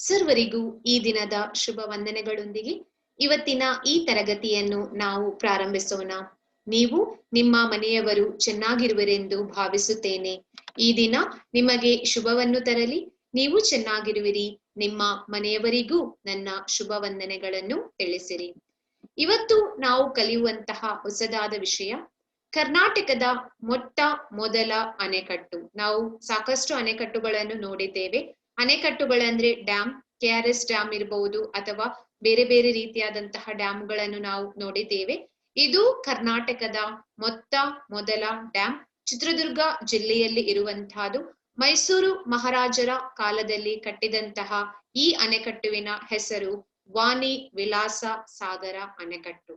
ಸರ್ವರಿಗೂ ಈ ದಿನದ ಶುಭ ವಂದನೆಗಳೊಂದಿಗೆ ಇವತ್ತಿನ ಈ ತರಗತಿಯನ್ನು ನಾವು ಪ್ರಾರಂಭಿಸೋಣ. ನೀವು ನಿಮ್ಮ ಮನೆಯವರು ಚೆನ್ನಾಗಿರುವಿರೆಂದು ಭಾವಿಸುತ್ತೇನೆ. ಈ ದಿನ ನಿಮಗೆ ಶುಭವನ್ನು ತರಲಿ. ನೀವು ಚೆನ್ನಾಗಿರುವಿರಿ. ನಿಮ್ಮ ಮನೆಯವರಿಗೂ ನನ್ನ ಶುಭ ವಂದನೆಗಳನ್ನು ತಿಳಿಸಿರಿ. ಇವತ್ತು ನಾವು ಕಲಿಯುವಂತಹ ಹೊಸದಾದ ವಿಷಯ ಕರ್ನಾಟಕದ ಮೊಟ್ಟ ಮೊದಲ ಅಣೆಕಟ್ಟು. ನಾವು ಸಾಕಷ್ಟು ಅಣೆಕಟ್ಟುಗಳನ್ನು ನೋಡಿದ್ದೇವೆ. ಅಣೆಕಟ್ಟುಗಳಂದ್ರೆ ಡ್ಯಾಮ್, KRS ಡ್ಯಾಮ್ ಇರಬಹುದು ಅಥವಾ ಬೇರೆ ಬೇರೆ ರೀತಿಯಾದಂತಹ ಡ್ಯಾಮ್ಗಳನ್ನು ನಾವು ನೋಡಿದ್ದೇವೆ. ಇದು ಕರ್ನಾಟಕದ ಮೊಟ್ಟ ಮೊದಲ ಡ್ಯಾಮ್. ಚಿತ್ರದುರ್ಗ ಜಿಲ್ಲೆಯಲ್ಲಿ ಇರುವಂತಹದ್ದು. ಮೈಸೂರು ಮಹಾರಾಜರ ಕಾಲದಲ್ಲಿ ಕಟ್ಟಿದಂತಹ ಈ ಅಣೆಕಟ್ಟುವಿನ ಹೆಸರು ವಾನಿ ವಿಲಾಸ ಸಾಗರ ಅಣೆಕಟ್ಟು.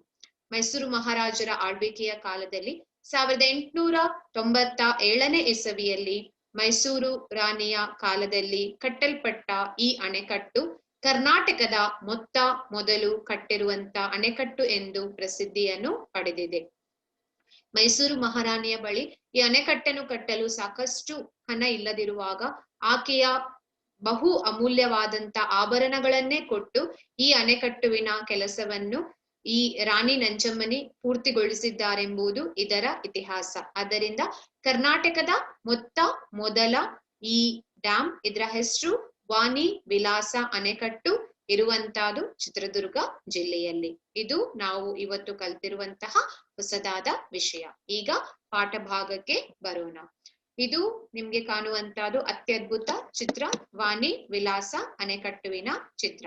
ಮೈಸೂರು ಮಹಾರಾಜರ ಆಳ್ವಿಕೆಯ ಕಾಲದಲ್ಲಿ 1897ನೇ ಇಸವಿಯಲ್ಲಿ ಮೈಸೂರು ರಾಣಿಯ ಕಾಲದಲ್ಲಿ ಕಟ್ಟಲ್ಪಟ್ಟ ಈ ಅಣೆಕಟ್ಟು ಕರ್ನಾಟಕದ ಮೊಟ್ಟ ಮೊದಲು ಕಟ್ಟಿರುವಂತ ಅಣೆಕಟ್ಟು ಎಂದು ಪ್ರಸಿದ್ಧಿಯನ್ನು ಪಡೆದಿದೆ. ಮೈಸೂರು ಮಹಾರಾಣಿಯ ಬಳಿ ಈ ಅಣೆಕಟ್ಟನ್ನು ಕಟ್ಟಲು ಸಾಕಷ್ಟು ಹಣ ಇಲ್ಲದಿರುವಾಗ ಆಕೆಯ ಬಹು ಅಮೂಲ್ಯವಾದಂತ ಆಭರಣಗಳನ್ನೇ ಕೊಟ್ಟು ಈ ಅಣೆಕಟ್ಟುವಿನ ಕೆಲಸವನ್ನು ಈ ರಾಣಿ ನಂಜಮ್ಮನಿ ಪೂರ್ತಿಗೊಳಿಸಿದ್ದಾರೆಂಬುದು ಇದರ ಇತಿಹಾಸ. ಆದ್ದರಿಂದ ಕರ್ನಾಟಕದ ಮೊಟ್ಟ ಮೊದಲ ಈ ಡ್ಯಾಮ್, ಇದರ ಹೆಸರು ವಾನಿ ವಿಲಾಸ ಅಣೆಕಟ್ಟು, ಇರುವಂತಹದ್ದು ಚಿತ್ರದುರ್ಗ ಜಿಲ್ಲೆಯಲ್ಲಿ. ಇದು ನಾವು ಇವತ್ತು ಕಲ್ತಿರುವಂತಹ ಹೊಸದಾದ ವಿಷಯ. ಈಗ ಪಾಠ ಭಾಗಕ್ಕೆ ಬರೋಣ. ಇದು ನಿಮ್ಗೆ ಕಾಣುವಂತಹದ್ದು ಅತ್ಯದ್ಭುತ ಚಿತ್ರ, ವಾನಿ ವಿಲಾಸ ಅಣೆಕಟ್ಟುವಿನ ಚಿತ್ರ.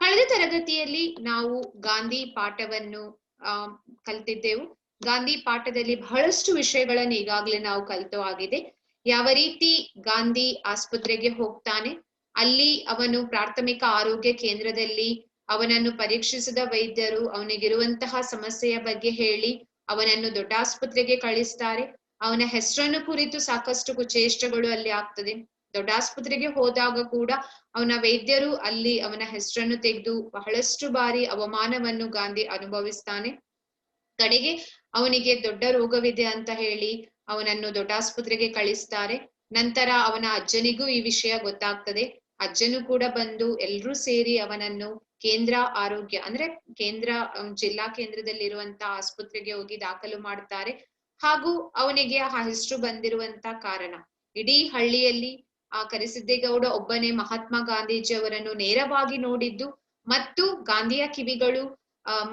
ಕಳೆದ ತರಗತಿಯಲ್ಲಿ ನಾವು ಗಾಂಧಿ ಪಾಠವನ್ನು ಕಲ್ತಿದ್ದೆವು. ಗಾಂಧಿ ಪಾಠದಲ್ಲಿ ಬಹಳಷ್ಟು ವಿಷಯಗಳನ್ನು ಈಗಾಗಲೇ ನಾವು ಕಲಿತು ಆಗಿದೆ. ಯಾವ ರೀತಿ ಗಾಂಧಿ ಆಸ್ಪತ್ರೆಗೆ ಹೋಗ್ತಾನೆ, ಅಲ್ಲಿ ಅವನು ಪ್ರಾಥಮಿಕ ಆರೋಗ್ಯ ಕೇಂದ್ರದಲ್ಲಿ ಅವನನ್ನು ಪರೀಕ್ಷಿಸಿದ ವೈದ್ಯರು ಅವನಿಗಿರುವಂತಹ ಸಮಸ್ಯೆಯ ಬಗ್ಗೆ ಹೇಳಿ ಅವನನ್ನು ದೊಡ್ಡ ಆಸ್ಪತ್ರೆಗೆ ಕಳಿಸ್ತಾರೆ. ಅವನ ಹೆಸರನ್ನು ಕುರಿತು ಸಾಕಷ್ಟು ಕುಚೇಷ್ಟಗಳು ಅಲ್ಲಿ ಆಗ್ತದೆ. ದೊಡ್ಡ ಆಸ್ಪತ್ರೆಗೆ ಹೋದಾಗ ಕೂಡ ಅವನ ವೈದ್ಯರು ಅಲ್ಲಿ ಅವನ ಹೆಸರನ್ನು ತೆಗೆದು ಬಹಳಷ್ಟು ಬಾರಿ ಅವಮಾನವನ್ನು ಗಾಂಧಿ ಅನುಭವಿಸ್ತಾನೆ. ಕಡೆಗೆ ಅವನಿಗೆ ದೊಡ್ಡ ರೋಗವಿದೆ ಅಂತ ಹೇಳಿ ಅವನನ್ನು ದೊಡ್ಡ ಆಸ್ಪತ್ರೆಗೆ ಕಳಿಸ್ತಾರೆ. ನಂತರ ಅವನ ಅಜ್ಜನಿಗೂ ಈ ವಿಷಯ ಗೊತ್ತಾಗ್ತದೆ. ಅಜ್ಜನು ಕೂಡ ಬಂದು ಎಲ್ರೂ ಸೇರಿ ಅವನನ್ನು ಕೇಂದ್ರ ಆರೋಗ್ಯ ಅಂದ್ರೆ ಕೇಂದ್ರ ಜಿಲ್ಲಾ ಕೇಂದ್ರದಲ್ಲಿರುವಂತ ಆಸ್ಪತ್ರೆಗೆ ಹೋಗಿ ದಾಖಲು ಮಾಡ್ತಾರೆ. ಹಾಗೂ ಅವನಿಗೆ ಆ ಹೆಸರು ಬಂದಿರುವಂತ ಕಾರಣ ಇಡೀ ಹಳ್ಳಿಯಲ್ಲಿ ಆ ಕರಿಸಿದ್ದೇಗೌಡ ಒಬ್ಬನೇ ಮಹಾತ್ಮ ಗಾಂಧೀಜಿ ಅವರನ್ನು ನೇರವಾಗಿ ನೋಡಿದ್ದು ಮತ್ತು ಗಾಂಧಿಯ ಕಿವಿಗಳು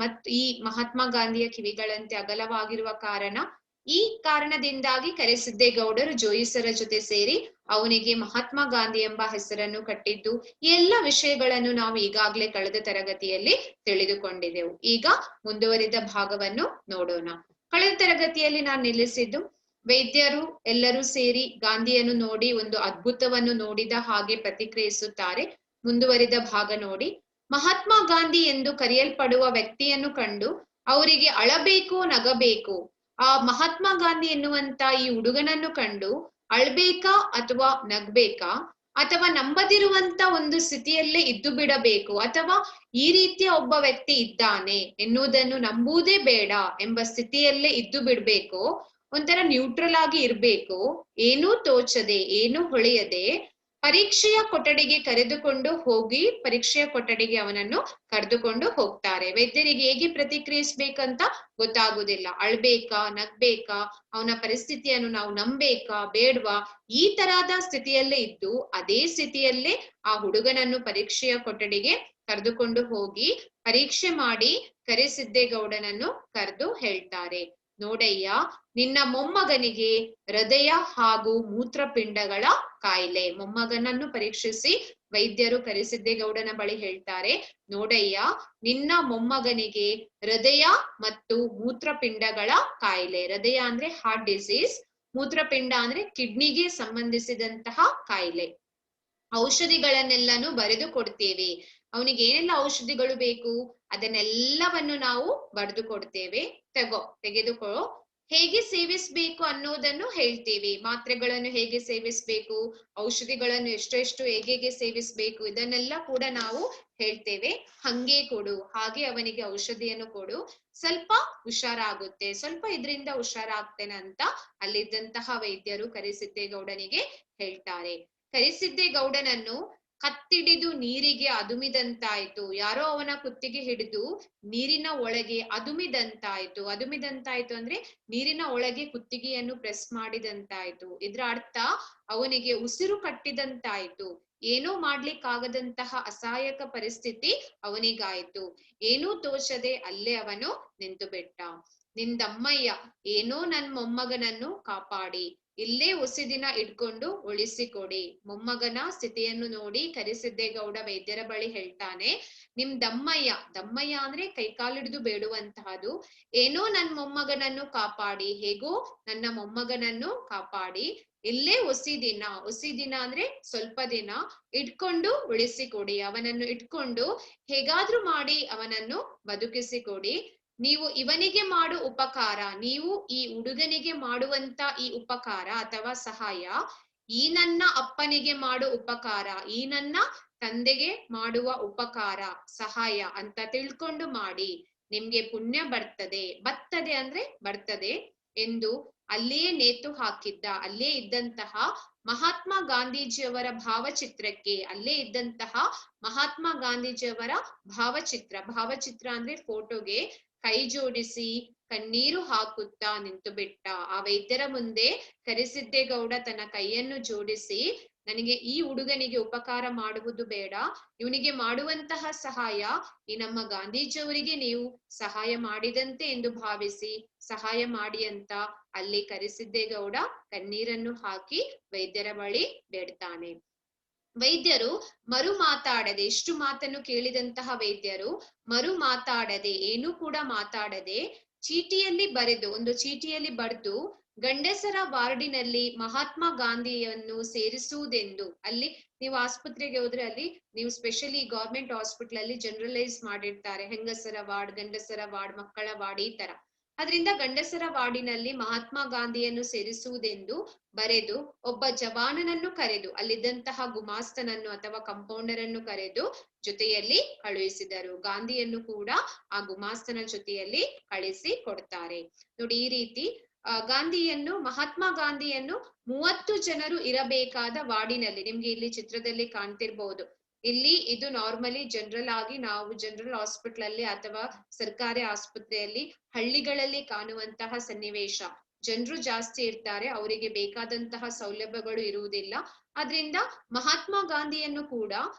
ಮತ್ತು ಈ ಮಹಾತ್ಮ ಗಾಂಧಿಯ ಕಿವಿಗಳಂತೆ ಅಗಲವಾಗಿರುವ ಕಾರಣ, ಈ ಕಾರಣದಿಂದಾಗಿ ಕರಿಸಿದ್ದೇಗೌಡರು ಜೋಯಿಸರ ಜೊತೆ ಸೇರಿ ಅವನಿಗೆ ಮಹಾತ್ಮ ಗಾಂಧಿ ಎಂಬ ಹೆಸರನ್ನು ಕಟ್ಟಿದ್ದು. ಈ ಎಲ್ಲ ವಿಷಯಗಳನ್ನು ನಾವು ಈಗಾಗಲೇ ಕಳೆದ ತರಗತಿಯಲ್ಲಿ ತಿಳಿದುಕೊಂಡಿದ್ದೆವು. ಈಗ ಮುಂದುವರಿದ ಭಾಗವನ್ನು ನೋಡೋಣ. ಕಳೆದ ತರಗತಿಯಲ್ಲಿ ನಾನು ನಿಲ್ಲಿಸಿದ್ದು ವೈದ್ಯರು ಎಲ್ಲರೂ ಸೇರಿ ಗಾಂಧಿಯನ್ನು ನೋಡಿ ಒಂದು ಅದ್ಭುತವನ್ನು ನೋಡಿದ ಹಾಗೆ ಪ್ರತಿಕ್ರಿಯಿಸುತ್ತಾರೆ. ಮುಂದುವರಿದ ಭಾಗ ನೋಡಿ. ಮಹಾತ್ಮ ಗಾಂಧಿ ಎಂದು ಕರೆಯಲ್ಪಡುವ ವ್ಯಕ್ತಿಯನ್ನು ಕಂಡು ಅವರಿಗೆ ಅಳಬೇಕು ನಗಬೇಕು. ಆ ಮಹಾತ್ಮ ಗಾಂಧಿ ಎನ್ನುವಂತ ಈ ಹುಡುಗನನ್ನು ಕಂಡು ಅಳ್ಬೇಕಾ ಅಥವಾ ನಗ್ಬೇಕಾ, ಅಥವಾ ನಂಬದಿರುವಂತ ಒಂದು ಸ್ಥಿತಿಯಲ್ಲೇ ಇದ್ದು ಬಿಡಬೇಕು, ಅಥವಾ ಈ ರೀತಿಯ ಒಬ್ಬ ವ್ಯಕ್ತಿ ಇದ್ದಾನೆ ಎನ್ನುವುದನ್ನು ನಂಬುವುದೇ ಬೇಡ ಎಂಬ ಸ್ಥಿತಿಯಲ್ಲೇ ಇದ್ದು ಬಿಡ್ಬೇಕು, ಒಂಥರ ನ್ಯೂಟ್ರಲ್ ಆಗಿ ಇರ್ಬೇಕು, ಏನೂ ತೋಚದೆ ಏನೂ ಹೊಳೆಯದೆ ಪರೀಕ್ಷೆಯ ಕೊಠಡಿಗೆ ಕರೆದುಕೊಂಡು ಹೋಗಿ ಪರೀಕ್ಷೆಯ ಕೊಠಡಿಗೆ ಅವನನ್ನು ಕರೆದುಕೊಂಡು ಹೋಗ್ತಾರೆ. ವೈದ್ಯರಿಗೆ ಹೇಗೆ ಪ್ರತಿಕ್ರಿಯಿಸ್ಬೇಕಂತ ಗೊತ್ತಾಗುದಿಲ್ಲ. ಅಳ್ಬೇಕಾ ನಗ್ಬೇಕಾ, ಅವನ ಪರಿಸ್ಥಿತಿಯನ್ನು ನಾವು ನಂಬೇಕಾ ಬೇಡ್ವಾ, ಈ ತರಹದ ಸ್ಥಿತಿಯಲ್ಲೇ ಇದ್ದು ಅದೇ ಸ್ಥಿತಿಯಲ್ಲೇ ಆ ಹುಡುಗನನ್ನು ಪರೀಕ್ಷೆಯ ಕೊಠಡಿಗೆ ಕರೆದುಕೊಂಡು ಹೋಗಿ ಪರೀಕ್ಷೆ ಮಾಡಿ ಕರಿಸಿದ್ದೇಗೌಡನನ್ನು ಕರೆದು ಹೇಳ್ತಾರೆ, ನೋಡಯ್ಯ, ನಿನ್ನ ಮೊಮ್ಮಗನಿಗೆ ಹೃದಯ ಹಾಗೂ ಮೂತ್ರಪಿಂಡಗಳ ಕಾಯಿಲೆ. ಮೊಮ್ಮಗನನ್ನು ಪರೀಕ್ಷಿಸಿ ವೈದ್ಯರು ಕರಿಸಿದ್ದೇಗೌಡನ ಬಳಿ ಹೇಳ್ತಾರೆ, ನೋಡಯ್ಯ, ನಿನ್ನ ಮೊಮ್ಮಗನಿಗೆ ಹೃದಯ ಮತ್ತು ಮೂತ್ರಪಿಂಡಗಳ ಕಾಯಿಲೆ. ಹೃದಯ ಅಂದ್ರೆ ಹಾರ್ಟ್ ಡಿಸೀಸ್, ಮೂತ್ರಪಿಂಡ ಅಂದ್ರೆ ಕಿಡ್ನಿಗೆ ಸಂಬಂಧಿಸಿದಂತಹ ಕಾಯಿಲೆ. ಔಷಧಿಗಳನ್ನೆಲ್ಲಾನು ಬರೆದು ಕೊಡ್ತೇವೆ. ಅವನಿಗೆ ಏನೆಲ್ಲ ಔಷಧಿಗಳು ಬೇಕು ಅದನ್ನೆಲ್ಲವನ್ನು ನಾವು ಬರೆದು ಕೊಡ್ತೇವೆ, ತೆಗೆದುಕೋ. ಹೇಗೆ ಸೇವಿಸ್ಬೇಕು ಅನ್ನೋದನ್ನು ಹೇಳ್ತೇವೆ. ಮಾತ್ರೆಗಳನ್ನು ಹೇಗೆ ಸೇವಿಸ್ಬೇಕು, ಔಷಧಿಗಳನ್ನು ಎಷ್ಟೆಷ್ಟು ಹೇಗೆ ಸೇವಿಸ್ಬೇಕು, ಇದನ್ನೆಲ್ಲ ಕೂಡ ನಾವು ಹೇಳ್ತೇವೆ. ಹಂಗೆ ಕೊಡು, ಹಾಗೆ ಅವನಿಗೆ ಔಷಧಿಯನ್ನು ಕೊಡು, ಸ್ವಲ್ಪ ಹುಷಾರಾಗುತ್ತೆ, ಸ್ವಲ್ಪ ಇದರಿಂದ ಹುಷಾರಾಗ್ತೇನೆ ಅಂತ ಅಲ್ಲಿದ್ದಂತಹ ವೈದ್ಯರು ಕರಿಸಿದ್ದೇಗೌಡನಿಗೆ ಹೇಳ್ತಾರೆ. ಕರಿಸಿದ್ದೇಗೌಡನನ್ನು ಕತ್ತಿಡಿದು ನೀರಿಗೆ ಅದುಮಿದಂತಾಯ್ತು. ಯಾರೋ ಅವನ ಕುತ್ತಿಗೆ ಹಿಡಿದು ನೀರಿನ ಒಳಗೆ ಅದುಮಿದಂತಾಯ್ತು. ಅದುಮಿದಂತಾಯ್ತು ಅಂದ್ರೆ ನೀರಿನ ಒಳಗೆ ಕುತ್ತಿಗೆಯನ್ನು ಪ್ರೆಸ್ ಮಾಡಿದಂತಾಯ್ತು. ಇದ್ರ ಅರ್ಥ ಅವನಿಗೆ ಉಸಿರು ಕಟ್ಟಿದಂತಾಯ್ತು. ಏನೋ ಮಾಡ್ಲಿಕ್ಕಾಗದಂತಹ ಅಸಹಾಯಕ ಪರಿಸ್ಥಿತಿ ಅವನಿಗಾಯ್ತು. ಏನೂ ತೋಚದೆ ಅಲ್ಲೇ ಅವನು ನಿಂತು ಬಿಟ್ಟ. ನಿಂದಮ್ಮಯ್ಯ ಏನೋ ನನ್ ಮೊಮ್ಮಗನನ್ನು ಕಾಪಾಡಿ, ಇಲ್ಲೇ ದಿನ ಇಟ್ಕೊಂಡು ಉಳಿಸಿಕೊಡಿ. ಮೊಮ್ಮಗನ ಸ್ಥಿತಿಯನ್ನು ನೋಡಿ ಕರಿಸಿದ್ದೇಗೌಡ ವೈದ್ಯರ ಬಳಿ ಹೇಳ್ತಾನೆ, ನಿಮ್ ದಮ್ಮಯ್ಯ ಅಂದ್ರೆ ಕೈಕಾಲಿಡಿದು ಬೇಡುವಂತಹದು. ಏನೋ ನನ್ ಮೊಮ್ಮಗನನ್ನು ಕಾಪಾಡಿ, ಹೇಗೋ ನನ್ನ ಮೊಮ್ಮಗನನ್ನು ಕಾಪಾಡಿ, ಇಲ್ಲೇ ದಿನ ಅಂದ್ರೆ ಸ್ವಲ್ಪ ದಿನ ಇಟ್ಕೊಂಡು ಉಳಿಸಿಕೊಡಿ. ಅವನನ್ನು ಇಟ್ಕೊಂಡು ಹೇಗಾದ್ರೂ ಮಾಡಿ ಅವನನ್ನು ಬದುಕಿಸಿಕೊಡಿ. ನೀವು ಇವನಿಗೆ ಮಾಡು ಉಪಕಾರ, ನೀವು ಈ ಹುಡುಗನಿಗೆ ಮಾಡುವಂತ ಈ ಉಪಕಾರ ಅಥವಾ ಸಹಾಯ, ಈ ನನ್ನ ಅಪ್ಪನಿಗೆ ಮಾಡು ಉಪಕಾರ, ಈ ನನ್ನ ತಂದೆಗೆ ಮಾಡುವ ಉಪಕಾರ ಸಹಾಯ ಅಂತ ತಿಳ್ಕೊಂಡು ಮಾಡಿ. ನಿಮ್ಗೆ ಪುಣ್ಯ ಬರ್ತದೆ ಅಂದ್ರೆ ಬರ್ತದೆ ಎಂದು ಅಲ್ಲಿಯೇ ನೇತು ಹಾಕಿದ್ದ. ಅಲ್ಲೇ ಇದ್ದಂತಹ ಮಹಾತ್ಮ ಗಾಂಧೀಜಿಯವರ ಭಾವಚಿತ್ರಕ್ಕೆ, ಅಲ್ಲೇ ಇದ್ದಂತಹ ಮಹಾತ್ಮ ಗಾಂಧೀಜಿಯವರ ಭಾವಚಿತ್ರ ಅಂದ್ರೆ ಫೋಟೋಗೆ ಕೈ ಜೋಡಿಸಿ ಕಣ್ಣೀರು ಹಾಕುತ್ತಾ ನಿಂತು ಬಿಟ್ಟ. ಆ ವೈದ್ಯರ ಮುಂದೆ ಕರಿಸಿದ್ದೇಗೌಡ ತನ್ನ ಕೈಯನ್ನು ಜೋಡಿಸಿ, ನನಗೆ ಈ ಹುಡುಗನಿಗೆ ಉಪಕಾರ ಮಾಡುವುದು ಬೇಡ, ಇವನಿಗೆ ಮಾಡುವಂತಹ ಸಹಾಯ ಈ ನಮ್ಮ ಗಾಂಧೀಜಿಯವರಿಗೆ ನೀವು ಸಹಾಯ ಮಾಡಿದಂತೆ ಎಂದು ಭಾವಿಸಿ ಸಹಾಯ ಮಾಡಿ ಅಂತ ಅಲ್ಲಿ ಕರಿಸಿದ್ದೇಗೌಡ ಕಣ್ಣೀರನ್ನು ಹಾಕಿ ವೈದ್ಯರ ಬಳಿ ಬೇಡ್ತಾನೆ. ವೈದ್ಯರು ಮರು ಮಾತಾಡದೆ, ಇಷ್ಟು ಮಾತನ್ನು ಕೇಳಿದಂತಹ ವೈದ್ಯರು ಮರು ಮಾತಾಡದೆ, ಏನೂ ಕೂಡ ಮಾತಾಡದೆ ಚೀಟಿಯಲ್ಲಿ ಬರೆದು, ಒಂದು ಚೀಟಿಯಲ್ಲಿ ಬರೆದು ಗಂಡಸರ ವಾರ್ಡಿನಲ್ಲಿ ಮಹಾತ್ಮ ಗಾಂಧಿಯನ್ನು ಸೇರಿಸುವುದೆಂದು, ಅಲ್ಲಿ ನೀವು ಆಸ್ಪತ್ರೆಗೆ ಹೋದ್ರೆ ಅಲ್ಲಿ ನೀವು ಸ್ಪೆಷಲಿ ಗವರ್ಮೆಂಟ್ ಹಾಸ್ಪಿಟಲ್ ಅಲ್ಲಿ ಜನರಲೈಸ್ ಮಾಡಿರ್ತಾರೆ, ಹೆಂಗಸರ ವಾರ್ಡ್, ಗಂಡಸರ ವಾರ್ಡ್, ಮಕ್ಕಳ ವಾರ್ಡ್ ಈ ತರ. ಅದರಿಂದ ಗಂಡಸರ ವಾರ್ಡಿನಲ್ಲಿ ಮಹಾತ್ಮ ಗಾಂಧಿಯನ್ನು ಸೇರಿಸುವುದೆಂದು ಬರೆದು ಒಬ್ಬ ಜವಾನನನ್ನು ಕರೆದು, ಅಲ್ಲಿದ್ದಂತಹ ಗುಮಾಸ್ತನನ್ನು ಅಥವಾ ಕಂಪೌಂಡರ್ ಅನ್ನು ಕರೆದು ಜೊತೆಯಲ್ಲಿ ಕಳುಹಿಸಿದರು. ಗಾಂಧಿಯನ್ನು ಕೂಡ ಆ ಗುಮಾಸ್ತನ ಜೊತೆಯಲ್ಲಿ ಕಳಿಸಿ ಕೊಡ್ತಾರೆ. ನೋಡಿ, ಈ ರೀತಿ ಮಹಾತ್ಮ ಗಾಂಧಿಯನ್ನು 30 ಜನರು ಇರಬೇಕಾದ ವಾರ್ಡಿನಲ್ಲಿ, ನಿಮ್ಗೆ ಇಲ್ಲಿ ಚಿತ್ರದಲ್ಲಿ ಕಾಣ್ತಿರ್ಬಹುದು, ಇಲ್ಲಿ ಇದು ನಾರ್ಮಲಿ ಜನರಲ್ ಆಗಿ ನಾವು ಜನರಲ್ ಹಾಸ್ಪಿಟಲ್ ಅಲ್ಲಿ ಅಥವಾ ಸರ್ಕಾರಿ ಆಸ್ಪತ್ರೆಯಲ್ಲಿ ಹಳ್ಳಿಗಳಲ್ಲಿ ಕಾಣುವಂತಹ ಸನ್ನಿವೇಶ. ಜನರು ಜಾಸ್ತಿ ಇರ್ತಾರೆ, ಅವರಿಗೆ ಬೇಕಾದಂತಹ ಸೌಲಭ್ಯಗಳು ಇರುವುದಿಲ್ಲ. ಆದ್ರಿಂದ ಮಹಾತ್ಮ ಗಾಂಧಿಯನ್ನು ಕೂಡ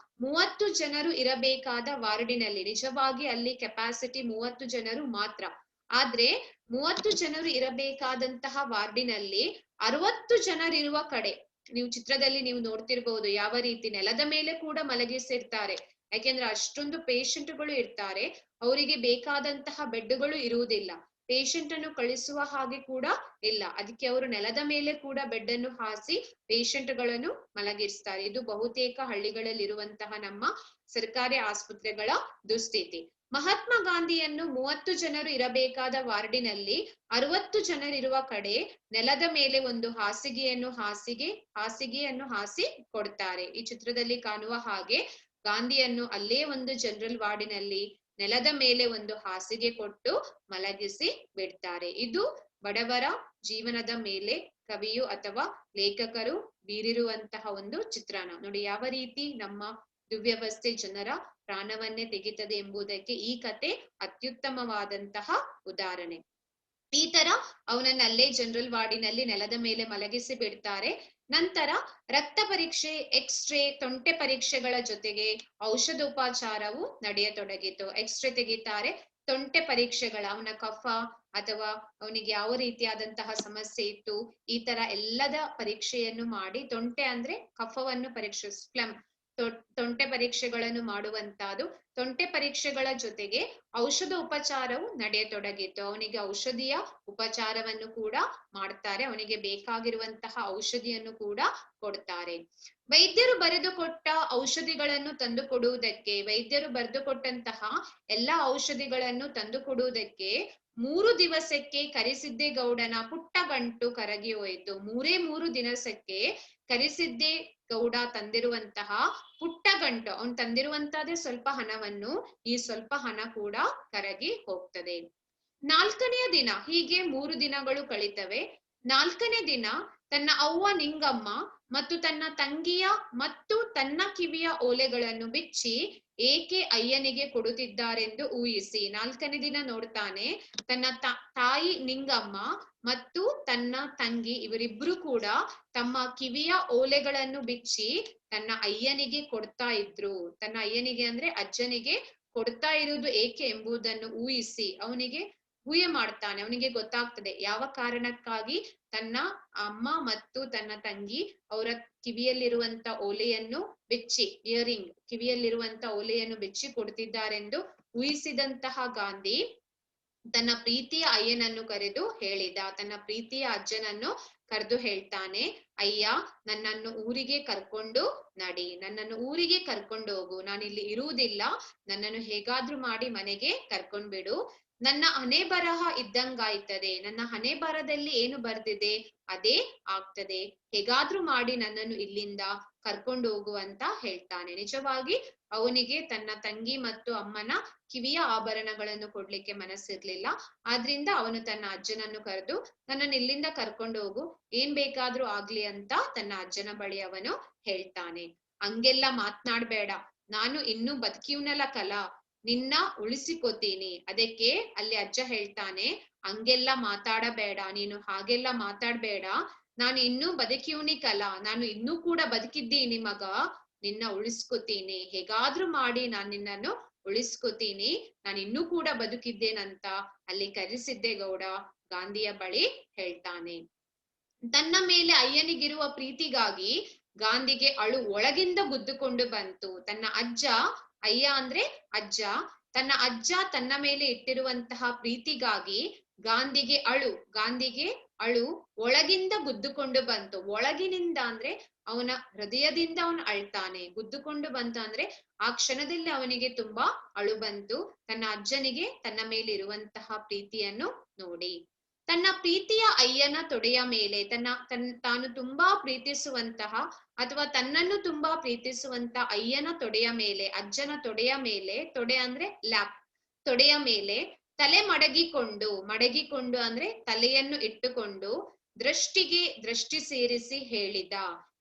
30 ಜನರು ಇರಬೇಕಾದ ವಾರ್ಡಿನಲ್ಲಿ, ನಿಜವಾಗಿ ಅಲ್ಲಿ ಕೆಪಾಸಿಟಿ 30 ಜನರು ಮಾತ್ರ, ಆದ್ರೆ 30 ಜನರು ಇರಬೇಕಾದಂತಹ ವಾರ್ಡಿನಲ್ಲಿ 60 ಜನರಿರುವ ಕಡೆ, ನೀವು ಚಿತ್ರದಲ್ಲಿ ನೀವು ನೋಡ್ತಿರ್ಬಹುದು ಯಾವ ರೀತಿ ನೆಲದ ಮೇಲೆ ಕೂಡ ಮಲಗಿಸಿರ್ತಾರೆ. ಯಾಕೆಂದ್ರೆ ಅಷ್ಟೊಂದು ಪೇಷಂಟ್ಗಳು ಇರ್ತಾರೆ, ಅವರಿಗೆ ಬೇಕಾದಂತಹ ಬೆಡ್ಗಳು ಇರುವುದಿಲ್ಲ, ಪೇಷಂಟ್ ಅನ್ನು ಕಳಿಸುವ ಹಾಗೆ ಕೂಡ ಇಲ್ಲ. ಅದಕ್ಕೆ ಅವರು ನೆಲದ ಮೇಲೆ ಕೂಡ ಬೆಡ್ ಅನ್ನು ಹಾಸಿ ಪೇಷಂಟ್ಗಳನ್ನು ಮಲಗಿರ್ತಾರೆ. ಇದು ಬಹುತೇಕ ಹಳ್ಳಿಗಳಲ್ಲಿರುವಂತಹ ನಮ್ಮ ಸರ್ಕಾರಿ ಆಸ್ಪತ್ರೆಗಳ ದುಸ್ಥಿತಿ. ಮಹಾತ್ಮ ಗಾಂಧಿಯನ್ನು 30 ಜನರು ಇರಬೇಕಾದ ವಾರ್ಡಿನಲ್ಲಿ 60 ಜನರಿರುವ ಕಡೆ ನೆಲದ ಮೇಲೆ ಒಂದು ಹಾಸಿಗೆಯನ್ನು ಹಾಸಿ ಕೊಡ್ತಾರೆ. ಈ ಚಿತ್ರದಲ್ಲಿ ಕಾಣುವ ಹಾಗೆ ಗಾಂಧಿಯನ್ನು ಅಲ್ಲೇ ಒಂದು ಜನರಲ್ ವಾರ್ಡಿನಲ್ಲಿ ನೆಲದ ಮೇಲೆ ಒಂದು ಹಾಸಿಗೆ ಕೊಟ್ಟು ಮಲಗಿಸಿ ಬಿಡ್ತಾರೆ. ಇದು ಬಡವರ ಜೀವನದ ಮೇಲೆ ಕವಿಯು ಅಥವಾ ಲೇಖಕರು ಬೀರಿರುವಂತಹ ಒಂದು ಚಿತ್ರಣ. ನೋಡಿ ಯಾವ ರೀತಿ ನಮ್ಮ ದುರ್ವ್ಯವಸ್ಥೆ ಜನರ ಪ್ರಾಣವನ್ನೇ ತೆಗಿತದೆ ಎಂಬುದಕ್ಕೆ ಈ ಕತೆ ಅತ್ಯುತ್ತಮವಾದಂತಹ ಉದಾಹರಣೆ. ಈ ತರ ಅವನನ್ನ ಅಲ್ಲೇ ಜನರಲ್ ವಾರ್ಡಿನಲ್ಲಿ ನೆಲದ ಮೇಲೆ ಮಲಗಿಸಿ ಬಿಡ್ತಾರೆ. ನಂತರ ರಕ್ತ ಪರೀಕ್ಷೆ, ಎಕ್ಸ್ರೇ, ತೊಂಟೆ ಪರೀಕ್ಷೆಗಳ ಜೊತೆಗೆ ಔಷಧೋಪಚಾರವು ನಡೆಯತೊಡಗಿತು. ಎಕ್ಸ್ರೇ ತೆಗಿತಾರೆ, ತೊಂಟೆ ಪರೀಕ್ಷೆಗಳ, ಅವನ ಕಫ ಅಥವಾ ಅವನಿಗೆ ಯಾವ ರೀತಿಯಾದಂತಹ ಸಮಸ್ಯೆ ಇತ್ತು ಈ ತರ ಎಲ್ಲದ ಪರೀಕ್ಷೆಯನ್ನು ಮಾಡಿ, ತೊಂಟೆ ಅಂದ್ರೆ ಕಫವನ್ನು ಪರೀಕ್ಷೆ, ತೊಂಟೆ ಪರೀಕ್ಷೆಗಳನ್ನು ಮಾಡುವಂತಹದ್ದು. ತೊಂಟೆ ಪರೀಕ್ಷೆಗಳ ಜೊತೆಗೆ ಔಷಧ ಉಪಚಾರವು ನಡೆಯತೊಡಗಿತ್ತು. ಅವನಿಗೆ ಔಷಧಿಯ ಉಪಚಾರವನ್ನು ಕೂಡ ಮಾಡ್ತಾರೆ, ಅವನಿಗೆ ಬೇಕಾಗಿರುವಂತಹ ಔಷಧಿಯನ್ನು ಕೂಡ ಕೊಡ್ತಾರೆ. ವೈದ್ಯರು ಬರೆದುಕೊಟ್ಟ ಔಷಧಿಗಳನ್ನು ತಂದು ಕೊಡುವುದಕ್ಕೆ, ವೈದ್ಯರು ಬರೆದುಕೊಟ್ಟಂತಹ ಎಲ್ಲಾ ಔಷಧಿಗಳನ್ನು ತಂದು ಕೊಡುವುದಕ್ಕೆ 3 ದಿವಸಕ್ಕೆ ಕರಿಸಿದ್ದೇಗೌಡನ ಪುಟ್ಟ ಗಂಟು ಕರಗಿ ಹೋಯಿತು. 3 ದಿವಸಕ್ಕೆ ಕರಿಸಿದ್ದೇಗೌಡ ತಂದಿರುವಂತಹ ಪುಟ್ಟ ಗಂಟು, ಅವನು ತಂದಿರುವಂತಹದೇ ಸ್ವಲ್ಪ ಹಣವನ್ನು, ಈ ಸ್ವಲ್ಪ ಹಣ ಕೂಡ ಕರಗಿ ಹೋಗ್ತದೆ. 4ನೆಯ ದಿನ, ಹೀಗೆ 3 ದಿನಗಳು ಕಳೀತವೆ. 4ನೇ ದಿನ ತನ್ನ ಅವ್ವ ನಿಂಗಮ್ಮ ಮತ್ತು ತನ್ನ ತಂಗಿಯ ಮತ್ತು ತನ್ನ ಕಿವಿಯ ಓಲೆಗಳನ್ನು ಬಿಚ್ಚಿ ಏಕೆ ಅಯ್ಯನಿಗೆ ಕೊಡುತ್ತಿದ್ದಾರೆಂದು ಊಹಿಸಿ. 4ನೇ ದಿನ ನೋಡ್ತಾನೆ, ತನ್ನ ತಾಯಿ ನಿಂಗಮ್ಮ ಮತ್ತು ತನ್ನ ತಂಗಿ ಇವರಿಬ್ರು ಕೂಡ ತಮ್ಮ ಕಿವಿಯ ಓಲೆಗಳನ್ನು ಬಿಚ್ಚಿ ತನ್ನ ಅಯ್ಯನಿಗೆ ಕೊಡ್ತಾ ಇದ್ರು. ತನ್ನ ಅಯ್ಯನಿಗೆ ಅಂದ್ರೆ ಅಜ್ಜನಿಗೆ ಕೊಡ್ತಾ ಇರುವುದು ಏಕೆ ಎಂಬುದನ್ನು ಊಹಿಸಿ ಅವನಿಗೆ ಊಹೆ ಮಾಡ್ತಾನೆ. ಅವನಿಗೆ ಗೊತ್ತಾಗ್ತದೆ ಯಾವ ಕಾರಣಕ್ಕಾಗಿ ತನ್ನ ಅಮ್ಮ ಮತ್ತು ತನ್ನ ತಂಗಿ ಅವರ ಕಿವಿಯಲ್ಲಿರುವಂತ ಓಲೆಯನ್ನು ಬಿಚ್ಚಿ, ಇಯರಿಂಗ್, ಕಿವಿಯಲ್ಲಿರುವಂತ ಓಲೆಯನ್ನು ಬಿಚ್ಚಿ ಕೊಡ್ತಿದ್ದಾರೆಂದು ಊಹಿಸಿದಂತಹ ಗಾಂಧಿ ತನ್ನ ಪ್ರೀತಿಯ ಅಯ್ಯನನ್ನು ಕರೆದು ಹೇಳಿದ. ತನ್ನ ಪ್ರೀತಿಯ ಅಜ್ಜನನ್ನು ಕರೆದು ಹೇಳ್ತಾನೆ, ಅಯ್ಯ, ನನ್ನನ್ನು ಊರಿಗೆ ಕರ್ಕೊಂಡು ನಡಿ, ನನ್ನನ್ನು ಊರಿಗೆ ಕರ್ಕೊಂಡು ಹೋಗು, ನಾನಿಲ್ಲಿ ಇರುವುದಿಲ್ಲ, ನನ್ನನ್ನು ಹೇಗಾದ್ರೂ ಮಾಡಿ ಮನೆಗೆ ಕರ್ಕೊಂಡ್ಬಿಡು. ನನ್ನ ಹಣೆ ಬರಹ ಇದ್ದಂಗಾಯ್ತದೆ, ನನ್ನ ಹಣೆ ಬರಹದಲ್ಲಿ ಏನು ಬರ್ದಿದೆ ಅದೇ ಆಗ್ತದೆ, ಹೇಗಾದ್ರೂ ಮಾಡಿ ನನ್ನನ್ನು ಇಲ್ಲಿಂದ ಕರ್ಕೊಂಡು ಹೋಗು ಅಂತ ಹೇಳ್ತಾನೆ. ನಿಜವಾಗಿ ಅವನಿಗೆ ತನ್ನ ತಂಗಿ ಮತ್ತು ಅಮ್ಮನ ಕಿವಿಯ ಆಭರಣಗಳನ್ನು ಕೊಡ್ಲಿಕ್ಕೆ ಮನಸ್ಸಿರ್ಲಿಲ್ಲ. ಆದ್ರಿಂದ ಅವನು ತನ್ನ ಅಜ್ಜನನ್ನು ಕರೆದು ನನ್ನನ್ನು ಇಲ್ಲಿಂದ ಕರ್ಕೊಂಡು ಹೋಗು, ಏನ್ ಬೇಕಾದ್ರೂ ಆಗ್ಲಿ ಅಂತ ತನ್ನ ಅಜ್ಜನ ಬಳಿ ಅವನು ಹೇಳ್ತಾನೆ. ಹಂಗೆಲ್ಲ ಮಾತ್ನಾಡ್ಬೇಡ, ನಾನು ಇನ್ನೂ ಬದುಕಿವ್ನಲ್ಲ ಕಲ, ನಿನ್ನ ಉಳಿಸಿಕೊತೀನಿ. ಅದಕ್ಕೆ ಅಲ್ಲಿ ಅಜ್ಜ ಹೇಳ್ತಾನೆ, ಹಂಗೆಲ್ಲ ಮಾತಾಡಬೇಡ, ನೀನು ಹಾಗೆಲ್ಲ ಮಾತಾಡ್ಬೇಡ, ನಾನು ಇನ್ನೂ ಬದುಕಿವ್ನಿಕಲ್ಲ, ನಾನು ಇನ್ನೂ ಕೂಡ ಬದುಕಿದ್ದೀನಿ ಮಗ, ನಿನ್ನ ಉಳಿಸ್ಕೊತೀನಿ, ಹೇಗಾದ್ರೂ ಮಾಡಿ ನಾನು ನಿನ್ನನ್ನು ಉಳಿಸ್ಕೊತೀನಿ, ನಾನು ಇನ್ನೂ ಕೂಡ ಬದುಕಿದ್ದೇನಂತ ಅಲ್ಲಿ ಕರಿಸಿದ್ದೇಗೌಡ ಗಾಂಧಿಯ ಬಳಿ ಹೇಳ್ತಾನೆ. ತನ್ನ ಮೇಲೆ ಅಯ್ಯನಿಗಿರುವ ಪ್ರೀತಿಗಾಗಿ ಗಾಂಧಿಗೆ ಅಳು ಒಳಗಿಂದ ಗುದ್ದುಕೊಂಡು ಬಂತು. ತನ್ನ ಅಜ್ಜ, ಅಯ್ಯ ಅಂದ್ರೆ ಅಜ್ಜ, ತನ್ನ ಅಜ್ಜ ತನ್ನ ಮೇಲೆ ಇಟ್ಟಿರುವಂತಹ ಪ್ರೀತಿಗಾಗಿ ಗಾಂಧಿಗೆ ಅಳು ಒಳಗಿಂದ ಗುದ್ದುಕೊಂಡು ಬಂತು. ಒಳಗಿನಿಂದ ಅಂದ್ರೆ ಅವನ ಹೃದಯದಿಂದ ಅವನು ಅಳ್ತಾನೆ. ಗುದ್ದುಕೊಂಡು ಬಂತ ಅಂದ್ರೆ ಆ ಕ್ಷಣದಲ್ಲಿ ಅವನಿಗೆ ತುಂಬಾ ಅಳು ಬಂತು, ತನ್ನ ಅಜ್ಜನಿಗೆ ತನ್ನ ಮೇಲೆ ಇರುವಂತಹ ಪ್ರೀತಿಯನ್ನು ನೋಡಿ. ತನ್ನ ಪ್ರೀತಿಯ ಅಯ್ಯನ ತೊಡೆಯ ಮೇಲೆ ತಾನು ತುಂಬಾ ಪ್ರೀತಿಸುವಂತಹ ಅಥವಾ ತನ್ನನ್ನು ತುಂಬಾ ಪ್ರೀತಿಸುವಂತ ಅಯ್ಯನ ತೊಡೆಯ ಮೇಲೆ, ಅಜ್ಜನ ತೊಡೆಯ ಮೇಲೆ, ತೊಡೆ ಅಂದ್ರೆ ಲ್ಯಾಪ್, ತೊಡೆಯ ಮೇಲೆ ತಲೆ ಮಡಗಿಕೊಂಡು ಅಂದ್ರೆ ತಲೆಯನ್ನು ಇಟ್ಟುಕೊಂಡು ದೃಷ್ಟಿ ಸೇರಿಸಿ ಹೇಳಿದ.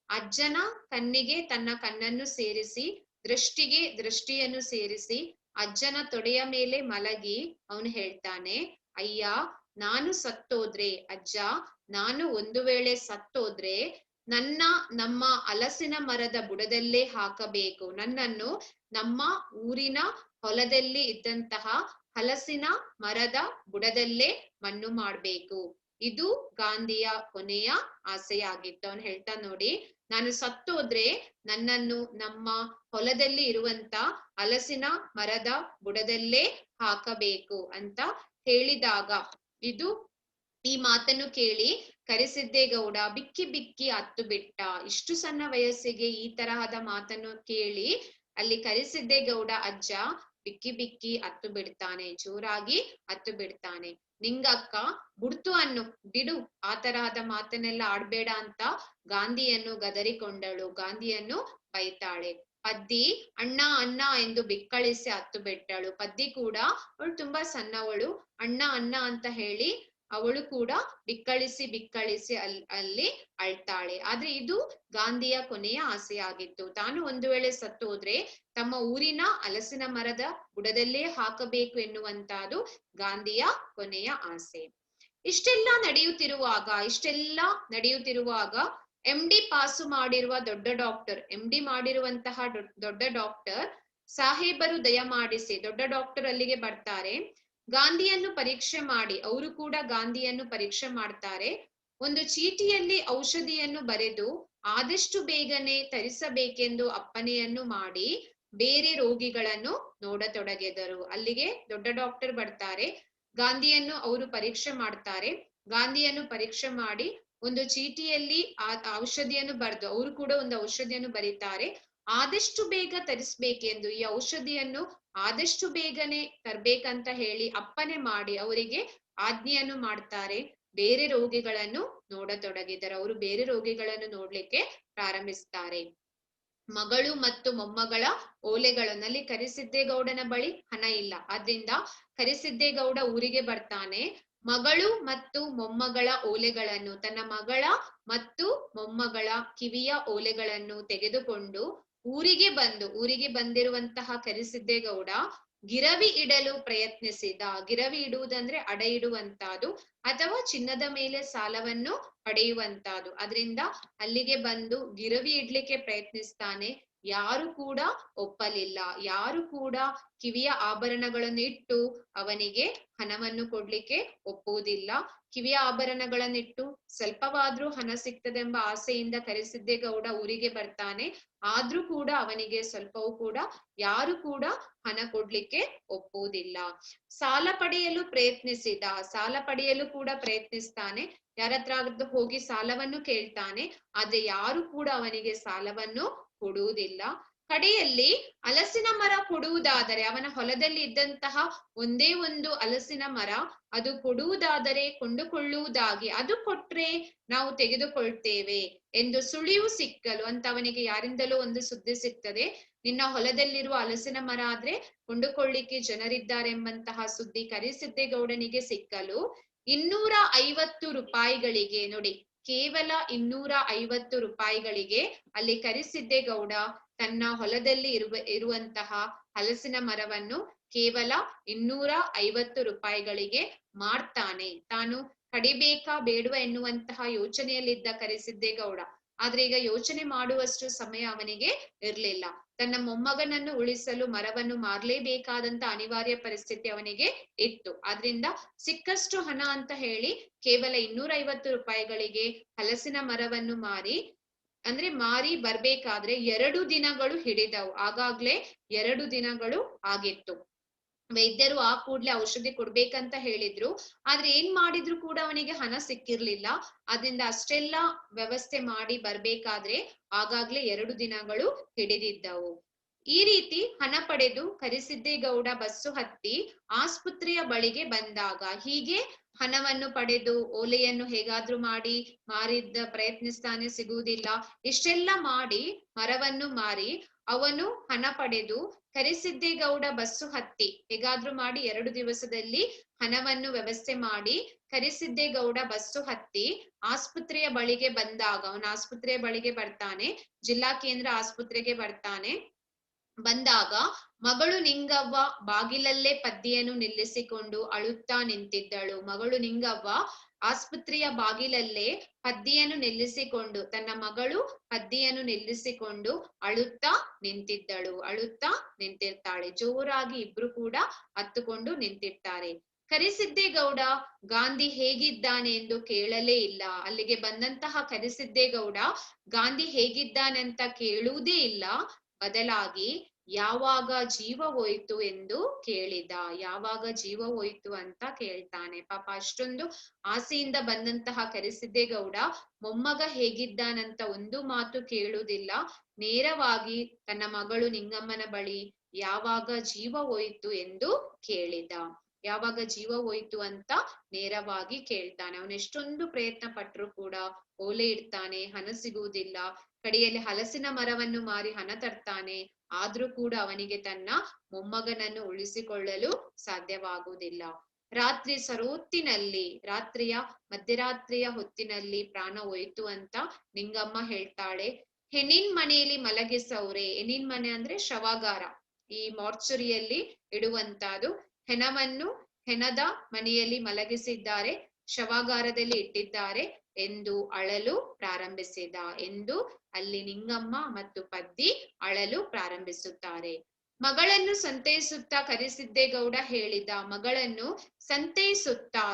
ಅಜ್ಜನ ಕಣ್ಣಿಗೆ ತನ್ನ ಕಣ್ಣನ್ನು ಸೇರಿಸಿ, ದೃಷ್ಟಿಗೆ ದೃಷ್ಟಿಯನ್ನು ಸೇರಿಸಿ ಅಜ್ಜನ ತೊಡೆಯ ಮೇಲೆ ಮಲಗಿ ಅವನು ಹೇಳ್ತಾನೆ, ಅಯ್ಯ, ನಾನು ಸತ್ತೋದ್ರೆ, ಅಜ್ಜ, ನಾನು ಒಂದು ವೇಳೆ ಸತ್ತೋದ್ರೆ ನಮ್ಮ ಹಲಸಿನ ಮರದ ಬುಡದಲ್ಲೇ ಹಾಕಬೇಕು, ನನ್ನನ್ನು ನಮ್ಮ ಊರಿನ ಹೊಲದಲ್ಲಿ ಇದ್ದಂತಹ ಹಲಸಿನ ಮರದ ಬುಡದಲ್ಲೇ ಮಣ್ಣು ಮಾಡ್ಬೇಕು. ಇದು ಗಾಂಧಿಯ ಕೊನೆಯ ಆಸೆಯಾಗಿತ್ತು. ಅವನು ಹೇಳ್ತಾ ನೋಡಿ, ನಾನು ಸತ್ತೋದ್ರೆ ನನ್ನನ್ನು ನಮ್ಮ ಹೊಲದಲ್ಲಿ ಇರುವಂತ ಹಲಸಿನ ಮರದ ಬುಡದಲ್ಲೇ ಹಾಕಬೇಕು ಅಂತ ಹೇಳಿದಾಗ, ಈ ಮಾತನ್ನು ಕೇಳಿ ಕರಿಸಿದ್ದೇಗೌಡ ಬಿಕ್ಕಿ ಬಿಕ್ಕಿ ಅತ್ತು ಬಿಟ್ಟ. ಇಷ್ಟು ಸಣ್ಣ ವಯಸ್ಸಿಗೆ ಈ ತರಹದ ಮಾತನ್ನು ಕೇಳಿ ಅಲ್ಲಿ ಕರಿಸಿದ್ದೇಗೌಡ ಅಜ್ಜ ಬಿಕ್ಕಿ ಬಿಕ್ಕಿ ಅತ್ತು ಬಿಡ್ತಾನೆ, ಜೋರಾಗಿ ಅತ್ತು ಬಿಡ್ತಾನೆ. ನಿಂಗಕ್ಕ ಬುಡ್ತು ಅನ್ನು ಬಿಡು, ಆ ತರಹದ ಮಾತನ್ನೆಲ್ಲ ಆಡ್ಬೇಡ ಅಂತ ಗಾಂಧಿಯನ್ನು ಗದರಿಕೊಂಡಳು, ಗಾಂಧಿಯನ್ನು ಬೈತಾಳೆ. ಪದ್ದಿ ಅಣ್ಣ ಅಣ್ಣ ಎಂದು ಬಿಕ್ಕಳಿಸಿ ಹತ್ತು ಬಿಟ್ಟಳು. ಪದ್ದಿ ಕೂಡ ಅವಳು ತುಂಬಾ ಸಣ್ಣವಳು, ಅಣ್ಣ ಅಣ್ಣ ಅಂತ ಹೇಳಿ ಅವಳು ಕೂಡ ಬಿಕ್ಕಳಿಸಿ ಅಲ್ಲಿ ಅಳ್ತಾಳೆ. ಆದ್ರೆ ಇದು ಗಾಂಧಿಯ ಕೊನೆಯ ಆಸೆಯಾಗಿತ್ತು. ತಾನು ಒಂದು ವೇಳೆ ಸತ್ತು ಹೋದ್ರೆ ತಮ್ಮ ಊರಿನ ಹಲಸಿನ ಮರದ ಬುಡದಲ್ಲೇ ಹಾಕಬೇಕು ಎನ್ನುವಂತಹದ್ದು ಗಾಂಧಿಯ ಕೊನೆಯ ಆಸೆ. ಇಷ್ಟೆಲ್ಲ ನಡೆಯುತ್ತಿರುವಾಗ MD ಪಾಸು ಮಾಡಿರುವ MD ಮಾಡಿರುವಂತಹ ದೊಡ್ಡ ಡಾಕ್ಟರ್ ಸಾಹೇಬರು ದಯಮಾಡಿಸಿ, ದೊಡ್ಡ ಡಾಕ್ಟರ್ ಅಲ್ಲಿಗೆ ಬರ್ತಾರೆ. ಗಾಂಧಿಯನ್ನು ಪರೀಕ್ಷೆ ಮಾಡಿ, ಅವರು ಕೂಡ ಗಾಂಧಿಯನ್ನು ಪರೀಕ್ಷೆ ಮಾಡ್ತಾರೆ. ಒಂದು ಚೀಟಿಯಲ್ಲಿ ಔಷಧಿಯನ್ನು ಬರೆದು ಆದಷ್ಟು ಬೇಗನೆ ತರಿಸಬೇಕೆಂದು ಅಪ್ಪಣೆಯನ್ನು ಮಾಡಿ ಬೇರೆ ರೋಗಿಗಳನ್ನು ನೋಡತೊಡಗಿದರು. ಅಲ್ಲಿಗೆ ದೊಡ್ಡ ಡಾಕ್ಟರ್ ಬರ್ತಾರೆ, ಗಾಂಧಿಯನ್ನು ಅವರು ಪರೀಕ್ಷೆ ಮಾಡ್ತಾರೆ. ಗಾಂಧಿಯನ್ನು ಪರೀಕ್ಷೆ ಮಾಡಿ ಒಂದು ಚೀಟಿಯಲ್ಲಿ ಔಷಧಿಯನ್ನು ಬರೆದು, ಅವರು ಕೂಡ ಒಂದು ಔಷಧಿಯನ್ನು ಬರೀತಾರೆ. ಆದಷ್ಟು ಬೇಗ ತರಿಸ್ಬೇಕೆಂದು, ಈ ಔಷಧಿಯನ್ನು ಆದಷ್ಟು ಬೇಗನೆ ತರ್ಬೇಕಂತ ಹೇಳಿ ಅಪ್ಪನೆ ಮಾಡಿ ಅವರಿಗೆ ಆಜ್ಞೆಯನ್ನು ಮಾಡ್ತಾರೆ. ಬೇರೆ ರೋಗಿಗಳನ್ನು ನೋಡತೊಡಗಿದರು. ಅವರು ಬೇರೆ ರೋಗಿಗಳನ್ನು ನೋಡ್ಲಿಕ್ಕೆ ಪ್ರಾರಂಭಿಸ್ತಾರೆ. ಮಗಳು ಮತ್ತು ಮೊಮ್ಮಗಳ ಓಲೆಗಳಲ್ಲಿ ಕರಿಸಿದ್ದೇಗೌಡನ ಬಳಿ ಹಣ ಇಲ್ಲ. ಆದ್ರಿಂದ ಕರಿಸಿದ್ದೇಗೌಡ ಊರಿಗೆ ಬರ್ತಾನೆ. ಮಗಳು ಮತ್ತು ಮೊಮ್ಮಗಳ ಓಲೆಗಳನ್ನು, ತನ್ನ ಮಗಳ ಮತ್ತು ಮೊಮ್ಮಗಳ ಕಿವಿಯ ಓಲೆಗಳನ್ನು ತೆಗೆದುಕೊಂಡು ಊರಿಗೆ ಬಂದಿರುವಂತಹ ಕರಿಸಿದ್ದೇಗೌಡ ಗಿರವಿ ಇಡಲು ಪ್ರಯತ್ನಿಸಿದ. ಗಿರವಿ ಇಡುವುದಂದ್ರೆ ಅಡ ಇಡುವಂತಹದ್ದು ಅಥವಾ ಚಿನ್ನದ ಮೇಲೆ ಸಾಲವನ್ನು ಪಡೆಯುವಂತಹದ್ದು. ಅದರಿಂದ ಅಲ್ಲಿಗೆ ಬಂದು ಗಿರವಿ ಇಡ್ಲಿಕ್ಕೆ ಪ್ರಯತ್ನಿಸ್ತಾನೆ. ಯಾರು ಕೂಡ ಒಪ್ಪಲಿಲ್ಲ. ಯಾರು ಕೂಡ ಕಿವಿಯ ಆಭರಣಗಳನ್ನು ಇಟ್ಟು ಅವನಿಗೆ ಹಣವನ್ನು ಕೊಡ್ಲಿಕ್ಕೆ ಒಪ್ಪುವುದಿಲ್ಲ. ಕಿವಿಯ ಆಭರಣಗಳನ್ನಿಟ್ಟು ಸ್ವಲ್ಪವಾದ್ರೂ ಹಣ ಸಿಗ್ತದೆಂಬ ಆಸೆಯಿಂದ ಕರಿಸಿದ್ದೇಗೌಡ ಊರಿಗೆ ಬರ್ತಾನೆ. ಆದ್ರೂ ಕೂಡ ಅವನಿಗೆ ಸ್ವಲ್ಪವೂ ಕೂಡ ಯಾರು ಕೂಡ ಹಣ ಕೊಡ್ಲಿಕ್ಕೆ ಒಪ್ಪುವುದಿಲ್ಲ. ಸಾಲ ಪಡೆಯಲು ಪ್ರಯತ್ನಿಸಿದ. ಸಾಲ ಪಡೆಯಲು ಕೂಡ ಪ್ರಯತ್ನಿಸ್ತಾನೆ. ಯಾರತ್ರ ಹೋಗಿ ಸಾಲವನ್ನು ಕೇಳ್ತಾನೆ. ಆದ್ರೆ ಯಾರು ಕೂಡ ಅವನಿಗೆ ಸಾಲವನ್ನು ಕೊಡುವುದಿಲ್ಲ. ಕಡೆಯಲ್ಲಿ ಹಲಸಿನ ಮರ ಕೊಡುವುದಾದರೆ, ಅವನ ಹೊಲದಲ್ಲಿ ಇದ್ದಂತಹ ಒಂದೇ ಒಂದು ಹಲಸಿನ ಮರ ಅದು ಕೊಡುವುದಾದರೆ ಕೊಂಡುಕೊಳ್ಳುವುದಾಗಿ, ಅದು ಕೊಟ್ರೆ ನಾವು ತೆಗೆದುಕೊಳ್ತೇವೆ ಎಂದು ಸುಳಿವು ಸಿಕ್ಕಲು ಅಂತ ಅವನಿಗೆ ಯಾರಿಂದಲೂ ಒಂದು ಸುದ್ದಿ ಸಿಗ್ತದೆ. ನಿನ್ನ ಹೊಲದಲ್ಲಿರುವ ಹಲಸಿನ ಮರ ಆದ್ರೆ ಕೊಂಡುಕೊಳ್ಳಿಕ್ಕೆ ಜನರಿದ್ದಾರೆಂಬಂತಹ ಸುದ್ದಿ ಕರಿಸಿದ್ದೇಗೌಡನಿಗೆ ಸಿಕ್ಕಲು 250 ರೂಪಾಯಿಗಳಿಗೆ, ನೋಡಿ ಕೇವಲ 250 ರೂಪಾಯಿಗಳಿಗೆ ಅಲ್ಲಿ ಕರಿಸಿದ್ದೇಗೌಡ ತನ್ನ ಹೊಲದಲ್ಲಿ ಇರುವಂತಹ ಹಲಸಿನ ಮರವನ್ನು ಕೇವಲ 250 ರೂಪಾಯಿಗಳಿಗೆ ಮಾರ್ತಾನೆ. ತಾನು ಕಡಿಬೇಕಾ ಬೇಡುವ ಎನ್ನುವಂತಹ ಯೋಚನೆಯಲ್ಲಿದ್ದ ಕರಿಸಿದ್ದೇಗೌಡ. ಆದ್ರೆ ಈಗ ಯೋಚನೆ ಮಾಡುವಷ್ಟು ಸಮಯ ಅವನಿಗೆ ಇರ್ಲಿಲ್ಲ. ತನ್ನ ಮೊಮ್ಮಗನನ್ನು ಉಳಿಸಲು ಮರವನ್ನು ಮಾರ್ಲೇಬೇಕಾದಂತ ಅನಿವಾರ್ಯ ಪರಿಸ್ಥಿತಿ ಅವನಿಗೆ ಇತ್ತು. ಆದ್ರಿಂದ ಸಿಕ್ಕಷ್ಟು ಹಣ ಅಂತ ಹೇಳಿ ಕೇವಲ 250 ರೂಪಾಯಿಗಳಿಗೆ ಹಲಸಿನ ಮರವನ್ನು ಮಾರಿ ಬರ್ಬೇಕಾದ್ರೆ 2 ದಿನಗಳು ಹಿಡಿದವು. ಆಗಾಗ್ಲೇ 2 ದಿನಗಳು ಆಗಿತ್ತು. ವೈದ್ಯರು ಆ ಕೂಡ್ಲೆ ಔಷಧಿ ಕೊಡ್ಬೇಕಂತ ಹೇಳಿದ್ರು. ಆದ್ರೆ ಏನ್ ಮಾಡಿದ್ರು ಕೂಡ ಅವನಿಗೆ ಹಣ ಸಿಕ್ಕಿರ್ಲಿಲ್ಲ. ಅದರಿಂದ ಅಷ್ಟೆಲ್ಲ ವ್ಯವಸ್ಥೆ ಮಾಡಿ ಬರ್ಬೇಕಾದ್ರೆ ಆಗಾಗ್ಲೇ 2 ದಿನಗಳು ಹಿಡಿದಿದ್ದವು. ಈ ರೀತಿ ಹಣ ಪಡೆದು ಕರಿಸಿದ್ದೇಗೌಡ ಬಸ್ಸು ಹತ್ತಿ ಆಸ್ಪತ್ರೆಯ ಬಳಿಗೆ ಬಂದಾಗ, ಹೀಗೆ ಹಣವನ್ನು ಪಡೆದು ಓಲೆಯನ್ನು ಹೇಗಾದ್ರೂ ಮಾಡಿ ಮಾರಿದ್ದ ಪ್ರಯತ್ನಿಸ್ತಾನೆ, ಸಿಗುವುದಿಲ್ಲ. ಇಷ್ಟೆಲ್ಲ ಮಾಡಿ ಮರವನ್ನು ಮಾರಿ ಅವನು ಹಣ ಪಡೆದು ಕರಿಸಿದ್ದೇಗೌಡ ಬಸ್ಸು ಹತ್ತಿ ಹೇಗಾದ್ರೂ ಮಾಡಿ 2 ದಿವಸದಲ್ಲಿ ಹಣವನ್ನು ವ್ಯವಸ್ಥೆ ಮಾಡಿ ಕರಿಸಿದ್ದೇಗೌಡ ಬಸ್ಸು ಹತ್ತಿ ಆಸ್ಪತ್ರೆಯ ಬಳಿಗೆ ಬಂದಾಗ, ಅವನ ಆಸ್ಪತ್ರೆಯ ಬಳಿಗೆ ಬರ್ತಾನೆ. ಜಿಲ್ಲಾ ಕೇಂದ್ರ ಆಸ್ಪತ್ರೆಗೆ ಬಂದಾಗ ಮಗಳು ನಿಂಗವ್ವ ಬಾಗಿಲಲ್ಲೇ ಪದ್ದಿಯನ್ನು ನಿಲ್ಲಿಸಿಕೊಂಡು ಅಳುತ್ತಾ ನಿಂತಿದ್ದಳು. ಮಗಳು ನಿಂಗವ್ವ ಆಸ್ಪತ್ರೆಯ ಬಾಗಿಲಲ್ಲೇ ಪದ್ದಿಯನ್ನು ನಿಲ್ಲಿಸಿಕೊಂಡು, ತನ್ನ ಮಗಳು ಪದ್ದಿಯನ್ನು ನಿಲ್ಲಿಸಿಕೊಂಡು ಅಳುತ್ತಾ ನಿಂತಿರ್ತಾಳೆ. ಜೋರಾಗಿ ಇಬ್ರು ಕೂಡ ಹತ್ತುಕೊಂಡು ನಿಂತಿರ್ತಾರೆ. ಕರಿಸಿದ್ದೇಗೌಡ ಗಾಂಧಿ ಹೇಗಿದ್ದಾನೆ ಎಂದು ಕೇಳಲೇ ಇಲ್ಲ. ಅಲ್ಲಿಗೆ ಬಂದಂತಹ ಕರಿಸಿದ್ದೇಗೌಡ ಗಾಂಧಿ ಹೇಗಿದ್ದಾನೆಂತ ಕೇಳುವುದೇ ಇಲ್ಲ. ಬದಲಾಗಿ ಯಾವಾಗ ಜೀವ ಹೋಯ್ತು ಎಂದು ಕೇಳಿದ. ಯಾವಾಗ ಜೀವ ಹೋಯ್ತು ಅಂತ ಕೇಳ್ತಾನೆ. ಪಾಪ ಅಷ್ಟೊಂದು ಆಸೆಯಿಂದ ಬಂದಂತಹ ಕರಿಸಿದ್ದೇಗೌಡ ಮೊಮ್ಮಗ ಹೇಗಿದ್ದಾನಂತ ಒಂದು ಮಾತು ಕೇಳುವುದಿಲ್ಲ. ನೇರವಾಗಿ ತನ್ನ ಮಗಳು ನಿಂಗಮ್ಮನ ಬಳಿ ಯಾವಾಗ ಜೀವ ಹೋಯ್ತು ಎಂದು ಕೇಳಿದ. ಯಾವಾಗ ಜೀವ ಹೋಯ್ತು ಅಂತ ನೇರವಾಗಿ ಕೇಳ್ತಾನೆ. ಅವನೆಷ್ಟೊಂದು ಪ್ರಯತ್ನ ಪಟ್ಟರು ಕೂಡ ಓಲೆ ಇಡ್ತಾನೆ, ಹಣ ಸಿಗುವುದಿಲ್ಲ. ಕಡೆಯಲ್ಲಿ ಹಲಸಿನ ಮರವನ್ನು ಮಾರಿ ಹಣ ತರ್ತಾನೆ. ಆದ್ರೂ ಕೂಡ ಅವನಿಗೆ ತನ್ನ ಮೊಮ್ಮಗನನ್ನು ಉಳಿಸಿಕೊಳ್ಳಲು ಸಾಧ್ಯವಾಗುವುದಿಲ್ಲ. ರಾತ್ರಿ ಸರೋತ್ತಿನಲ್ಲಿ, ಮಧ್ಯರಾತ್ರಿಯ ಹೊತ್ತಿನಲ್ಲಿ ಪ್ರಾಣ ಹೋಯ್ತು ಅಂತ ನಿಂಗಮ್ಮ ಹೇಳ್ತಾಳೆ. ಹೆಣ್ಣಿನ ಮನೆಯಲ್ಲಿ ಮಲಗಿಸವ್ರೆ. ಹೆಣ್ಣಿನ ಮನೆ ಅಂದ್ರೆ ಶವಾಗಾರ, ಈ ಮಾರ್ಚುರಿಯಲ್ಲಿ ಇಡುವಂತಹದ್ದು. ಹೆಣದ ಮನೆಯಲ್ಲಿ ಮಲಗಿಸಿದ್ದಾರೆ, ಶವಾಗಾರದಲ್ಲಿ ಇಟ್ಟಿದ್ದಾರೆ ಎಂದು ಅಳಲು ಪ್ರಾರಂಭಿಸಿದ ಎಂದು ಅಲ್ಲಿ ನಿಂಗಮ್ಮ ಮತ್ತು ಪದ್ದಿ ಅಳಲು ಪ್ರಾರಂಭಿಸುತ್ತಾರೆ. ಮಗಳನ್ನು ಸಂತೈಸುತ್ತಾ ಕರಿಸಿದ್ದೇಗೌಡ ಹೇಳಿದ. ಮಗಳನ್ನು ಸಂತೈಸುತ್ತಾ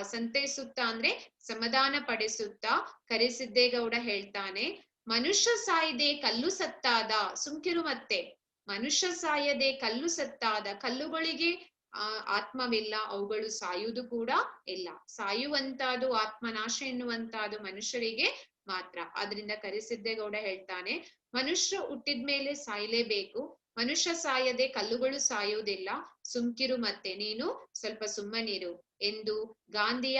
ಅಂದ್ರೆ ಸಮಾಧಾನ ಪಡಿಸುತ್ತಾ ಕರಿಸಿದ್ದೇಗೌಡ ಹೇಳ್ತಾನೆ, ಮನುಷ್ಯ ಸಾಯದೆ ಕಲ್ಲು ಸತ್ತಾದ. ಸುಮ್ಕಿರು ಮತ್ತೆ. ಮನುಷ್ಯ ಸಾಯದೆ ಕಲ್ಲು ಸತ್ತಾದ. ಕಲ್ಲುಗಳಿಗೆ ಆತ್ಮವಿಲ್ಲ, ಅವುಗಳು ಸಾಯುವುದು ಕೂಡ ಇಲ್ಲ. ಸಾಯುವಂತಹದ್ದು, ಆತ್ಮನಾಶ ಎನ್ನುವಂತಹದ್ದು ಮನುಷ್ಯರಿಗೆ ಮಾತ್ರ. ಆದ್ರಿಂದ ಕರಿಸಿದ್ದೇಗೌಡ ಹೇಳ್ತಾನೆ, ಮನುಷ್ಯ ಹುಟ್ಟಿದ್ಮೇಲೆ ಸಾಯಲೇಬೇಕು. ಮನುಷ್ಯ ಸಾಯದೆ ಕಲ್ಲುಗಳು ಸಾಯುವುದಿಲ್ಲ. ಸುಮ್ಕಿರು ಮತ್ತೆ, ನೀನು ಸ್ವಲ್ಪ ಸುಮ್ಮನಿರು ಎಂದು ಗಾಂಧಿಯ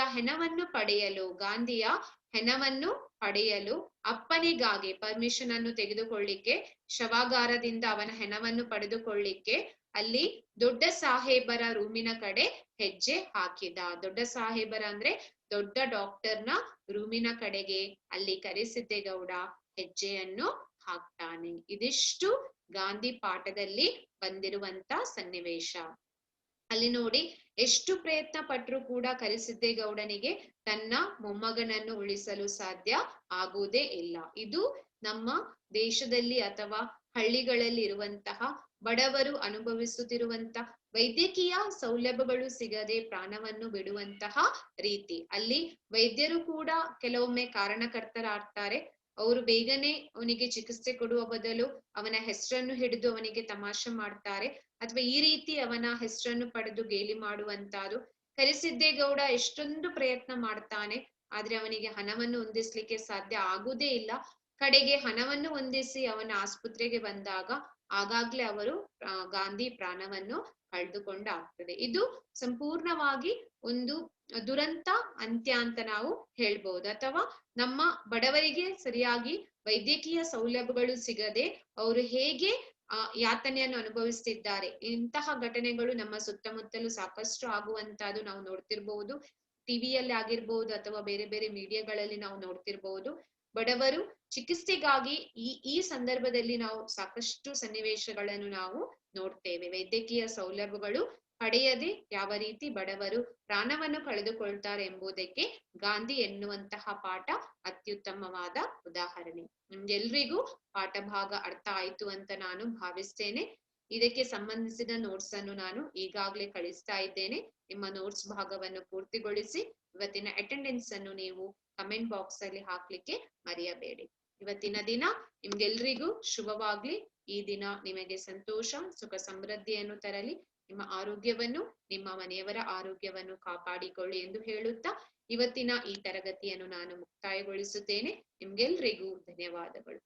ಹೆಣವನ್ನು ಪಡೆಯಲು ಅಪ್ಪನಿಗಾಗಿ ಪರ್ಮಿಷನ್ ಅನ್ನು ತೆಗೆದುಕೊಳ್ಳಿಕ್ಕೆ, ಶವಾಗಾರದಿಂದ ಅವನ ಹೆಣವನ್ನು ಪಡೆದುಕೊಳ್ಳಿಕ್ಕೆ ಅಲ್ಲಿ ದೊಡ್ಡ ಸಾಹೇಬರ ರೂಮಿನ ಕಡೆ ಹೆಜ್ಜೆ ಹಾಕಿದ. ದೊಡ್ಡ ಸಾಹೇಬರ ಅಂದ್ರೆ ದೊಡ್ಡ ಡಾಕ್ಟರ್ನ ರೂಮಿನ ಕಡೆಗೆ ಅಲ್ಲಿ ಕರಿಸಿದ್ದೇಗೌಡ ಹೆಜ್ಜೆಯನ್ನು ಹಾಕ್ತಾನೆ. ಇದಿಷ್ಟು ಗಾಂಧಿ ಪಾಠದಲ್ಲಿ ಬಂದಿರುವಂತ ಸನ್ನಿವೇಶ. ಅಲ್ಲಿ ನೋಡಿ, ಎಷ್ಟು ಪ್ರಯತ್ನ ಪಟ್ಟರು ಕೂಡ ಕರಿಸಿದ್ದೇಗೌಡನಿಗೆ ತನ್ನ ಮೊಮ್ಮಗನನ್ನು ಉಳಿಸಲು ಸಾಧ್ಯ ಆಗುವುದೇ ಇಲ್ಲ. ಇದು ನಮ್ಮ ದೇಶದಲ್ಲಿ ಅಥವಾ ಹಳ್ಳಿಗಳಲ್ಲಿ ಇರುವಂತಹ ಬಡವರು ಅನುಭವಿಸುತ್ತಿರುವಂತಹ ವೈದ್ಯಕೀಯ ಸೌಲಭ್ಯಗಳು ಸಿಗದೆ ಪ್ರಾಣವನ್ನು ಬಿಡುವಂತಹ ರೀತಿ. ಅಲ್ಲಿ ವೈದ್ಯರು ಕೂಡ ಕೆಲವೊಮ್ಮೆ ಕಾರಣಕರ್ತರಾಗ್ತಾರೆ. ಅವರು ಬೇಗನೆ ಅವನಿಗೆ ಚಿಕಿತ್ಸೆ ಕೊಡುವ ಬದಲು ಅವನ ಹೆಸರನ್ನು ಹಿಡಿದು ಅವನಿಗೆ ತಮಾಷೆ ಮಾಡ್ತಾರೆ, ಅಥವಾ ಈ ರೀತಿ ಅವನ ಹೆಸರನ್ನು ಪಡೆದು ಗೇಲಿ ಮಾಡುವಂತಾರು. ಕರಿಸಿದ್ದೇಗೌಡ ಎಷ್ಟೊಂದು ಪ್ರಯತ್ನ ಮಾಡ್ತಾನೆ, ಆದ್ರೆ ಅವನಿಗೆ ಹಣವನ್ನು ಹೊಂದಿಸ್ಲಿಕ್ಕೆ ಸಾಧ್ಯ ಆಗುವುದೇ ಇಲ್ಲ. ಕಡೆಗೆ ಹಣವನ್ನು ಹೊಂದಿಸಿ ಅವನ ಆಸ್ಪತ್ರೆಗೆ ಬಂದಾಗ ಆಗಾಗ್ಲೇ ಅವರು ಗಾಂಧಿ ಪ್ರಾಣವನ್ನು ಕಳೆದುಕೊಂಡಾಗ್ತದೆ. ಇದು ಸಂಪೂರ್ಣವಾಗಿ ಒಂದು ದುರಂತ ಅಂತ್ಯ ಅಂತ ನಾವು ಹೇಳ್ಬಹುದು. ಅಥವಾ ನಮ್ಮ ಬಡವರಿಗೆ ಸರಿಯಾಗಿ ವೈದ್ಯಕೀಯ ಸೌಲಭ್ಯಗಳು ಸಿಗದೆ ಅವರು ಹೇಗೆ ಯಾತನೆಯನ್ನು ಅನುಭವಿಸ್ತಿದ್ದಾರೆ, ಇಂತಹ ಘಟನೆಗಳು ನಮ್ಮ ಸುತ್ತಮುತ್ತಲು ಸಾಕಷ್ಟು ಆಗುವಂತದ್ದು ನಾವು ನೋಡ್ತಿರ್ಬಹುದು. ಟಿವಿಯಲ್ಲಿ ಆಗಿರ್ಬಹುದು ಅಥವಾ ಬೇರೆ ಬೇರೆ ಮೀಡಿಯಾಗಳಲ್ಲಿ ನಾವು ನೋಡ್ತಿರ್ಬಹುದು. ಬಡವರು ಚಿಕಿತ್ಸೆಗಾಗಿ ಈ ಸಂದರ್ಭದಲ್ಲಿ ನಾವು ಸಾಕಷ್ಟು ಸನ್ನಿವೇಶಗಳನ್ನು ನಾವು ನೋಡ್ತೇವೆ. ವೈದ್ಯಕೀಯ ಸೌಲಭ್ಯಗಳು ಪಡೆಯದೆ ಯಾವ ರೀತಿ ಬಡವರು ಪ್ರಾಣವನ್ನು ಕಳೆದುಕೊಳ್ತಾರೆ ಎಂಬುದಕ್ಕೆ ಗಾಂಧಿ ಎನ್ನುವಂತಹ ಪಾಠ ಅತ್ಯುತ್ತಮವಾದ ಉದಾಹರಣೆ. ನಿಮ್ಗೆಲ್ರಿಗೂ ಪಾಠ ಭಾಗ ಅರ್ಥ ಆಯ್ತು ಅಂತ ನಾನು ಭಾವಿಸ್ತೇನೆ. ಇದಕ್ಕೆ ಸಂಬಂಧಿಸಿದ ನೋಟ್ಸ್ ಅನ್ನು ನಾನು ಈಗಾಗಲೇ ಕಳಿಸ್ತಾ ಇದ್ದೇನೆ. ನಿಮ್ಮ ನೋಟ್ಸ್ ಭಾಗವನ್ನು ಪೂರ್ತಿಗೊಳಿಸಿ ಇವತ್ತಿನ ಅಟೆಂಡೆನ್ಸ್ ಅನ್ನು ನೀವು ಕಮೆಂಟ್ ಬಾಕ್ಸ್ ಅಲ್ಲಿ ಹಾಕ್ಲಿಕ್ಕೆ ಮರೆಯಬೇಡಿ. ಇವತ್ತಿನ ದಿನ ನಿಮ್ಗೆಲ್ರಿಗೂ ಶುಭವಾಗ್ಲಿ. ಈ ದಿನ ನಿಮಗೆ ಸಂತೋಷ, ಸುಖ, ಸಮೃದ್ಧಿಯನ್ನು ತರಲಿ. ನಿಮ್ಮ ಆರೋಗ್ಯವನ್ನು, ನಿಮ್ಮ ಮನೆಯವರ ಆರೋಗ್ಯವನ್ನು ಕಾಪಾಡಿಕೊಳ್ಳಿ ಎಂದು ಹೇಳುತ್ತಾ ಇವತ್ತಿನ ಈ ತರಗತಿಯನ್ನು ನಾನು ಮುಕ್ತಾಯಗೊಳಿಸುತ್ತೇನೆ. ನಿಮ್ಗೆಲ್ರಿಗೂ ಧನ್ಯವಾದಗಳು.